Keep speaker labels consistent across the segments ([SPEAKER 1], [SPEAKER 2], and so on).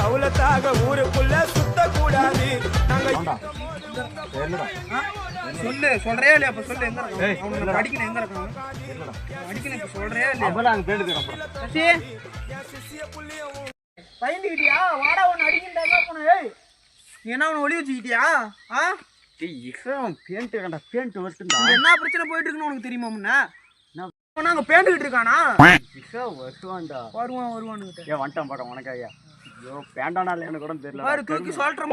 [SPEAKER 1] தவுலத்தாக ஊருக்குள்ள சுத்த கூடாது.
[SPEAKER 2] சொல்லு சொல்றியா இல்லையா? அப்ப சொல்லு எங்க இருக்கான்? அடிக்கணும் எங்க இருக்கான்? அடிக்கணும் இப்ப சொல்றியா இல்லையா? பயந்துக்கிட்டியா? வாடா ஒன்னு அடிக்கிட்டா போன. நீ என்ன அவனை ஒளி வச்சுக்கிட்டியா? என்ன பிரச்சனை போயிட்டு இருக்குன்னு உனக்கு தெரியுமா? முன்ன நாங்க பேண்டுகிட்டு இருக்கானா? வருவான் தூக்கி சொல்றேன்.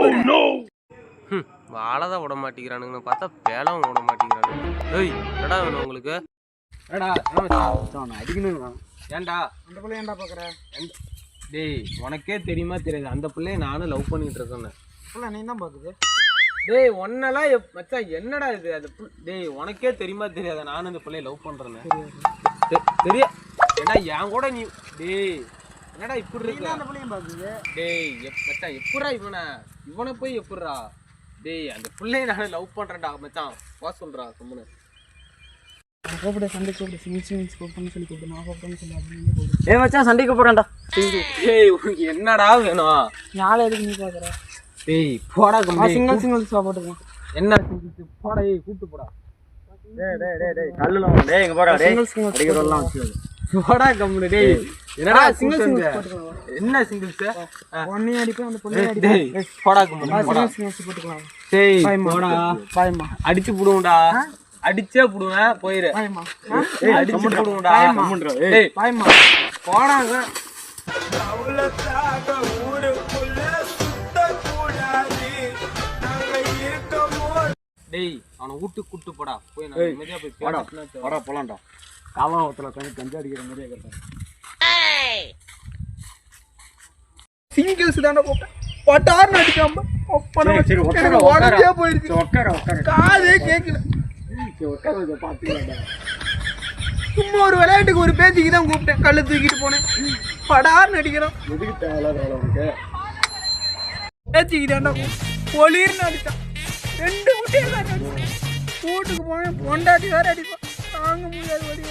[SPEAKER 3] வாழதான் விட மாட்டேங்கிறானுங்கன்னு பார்த்தா பேலாம் விட மாட்டேங்கிறானுங்க. ஏய் என்னடா வேணும் உங்களுக்கு? ஏன்டா
[SPEAKER 2] அந்த பிள்ளை ஏன்டா பாக்குற?
[SPEAKER 3] டேய் உனக்கே தெரியுமா தெரியாது அந்த பிள்ளைய நானும் லவ் பண்ணிட்டு இருக்கேன்னு.
[SPEAKER 2] பிள்ளை நீ தான் பாக்குது.
[SPEAKER 3] டேய் ஒன்னெல்லாம் மச்சான் என்னடா இது? அது டேய் உனக்கே தெரியுமா தெரியாத நானும் இந்த பிள்ளைய லவ் பண்றேன்னு? தெரிய ஏடா என் கூட நீ டேய் என்னடா இப்படி இருக்கு?
[SPEAKER 2] அந்த பிள்ளையும் பாக்குது.
[SPEAKER 3] டேய் மச்சான் எப்படா இவனை போய் எப்படிடா? டேய் அந்த பிள்ளைய நானும் லவ் பண்றேன்டா மச்சான். வா சொல்றா சும்மா
[SPEAKER 2] கூப்பிட சண்டை கூப்பிடு. சிங்கிள்ஸ் கூப்பிடுன்னு சொல்லி கூப்பிடு. நான் கூப்பிடுன்னு சொல்லி
[SPEAKER 4] ஏ மச்சான் சண்டைக்கு போறேன்டா.
[SPEAKER 3] டேய் உனக்கு என்னடா வேணும்?
[SPEAKER 2] யாரை எதுக்கு நீ பாக்குற?
[SPEAKER 3] டேய் போடா கம்பி.
[SPEAKER 2] சிங்கிள்ஸ் போட்டுக்கலாம்.
[SPEAKER 3] என்ன சிங்கிள்ஸ்? போடா ஏய் கூட்டு போடா.
[SPEAKER 4] டேய் கல்லுல டேய் இங்க போடா டேய். அடிக்கிறதெல்லாம் வச்சுது.
[SPEAKER 3] போடா கம்பி. டேய் என்னடா
[SPEAKER 2] சிங்கிள்ஸ்
[SPEAKER 3] போட்டுக்கலாம்? என்ன சிங்கிள்ஸ்?
[SPEAKER 2] ஒண்ணே அடிப்பேன் அந்த பொண்ணே அடி.
[SPEAKER 3] டேய் போடா கம்பி. போடா
[SPEAKER 2] சிங்கிள்ஸ் போட்டுக்கலாம்.
[SPEAKER 3] டேய் போடா.
[SPEAKER 2] பாய்மா
[SPEAKER 3] அடிச்சு புடுவோம்டா. அடிச்சே புடுவேன் போயிரு.
[SPEAKER 2] பாய்மா
[SPEAKER 3] அடிச்சு புடுவோம்டா.
[SPEAKER 2] ஏய் பாய்மா
[SPEAKER 3] போடாங்க.
[SPEAKER 1] தவுலத்தாக ஊருக்குள்ள சுத்த கூடாது. நாங்க இருக்கோம்.
[SPEAKER 3] டேய் அவனை வீட்டுக்கு கூட்டு போடா. போய் நான் நிம்மதியா போய்
[SPEAKER 4] வாடா போலாம்டா. காவாவத்துல கஞ்சா அடிக்கிற மாதிரியே கேட்டேன்.
[SPEAKER 2] சிங்கிள்ஸ் தானே போட்டேன். பட்டார்னு அடிக்காம
[SPEAKER 4] சரி
[SPEAKER 2] உடஞ்சே போயிருக்கு.
[SPEAKER 4] உட்கார
[SPEAKER 2] காதே கேட்கல.
[SPEAKER 4] பாத்துக்கலாம்டா.
[SPEAKER 2] சும்மா ஒரு விளையாட்டுக்கு ஒரு பேச்சுக்கு தான் கூப்பிட்டேன். கல்லு தூக்கிட்டு போனேன். படார்னு அடிக்கிறான்.
[SPEAKER 4] எதுக்கு தேவையில்லாத வேலை உனக்கு?
[SPEAKER 2] பேச்சுக்கு தாண்டா பொலிர்னு அடித்தான். 2 குட்டியாக வீட்டுக்கு போனேன். பொண்டாட்டி வேற அடிப்பான். தாங்க முடியாது வடி.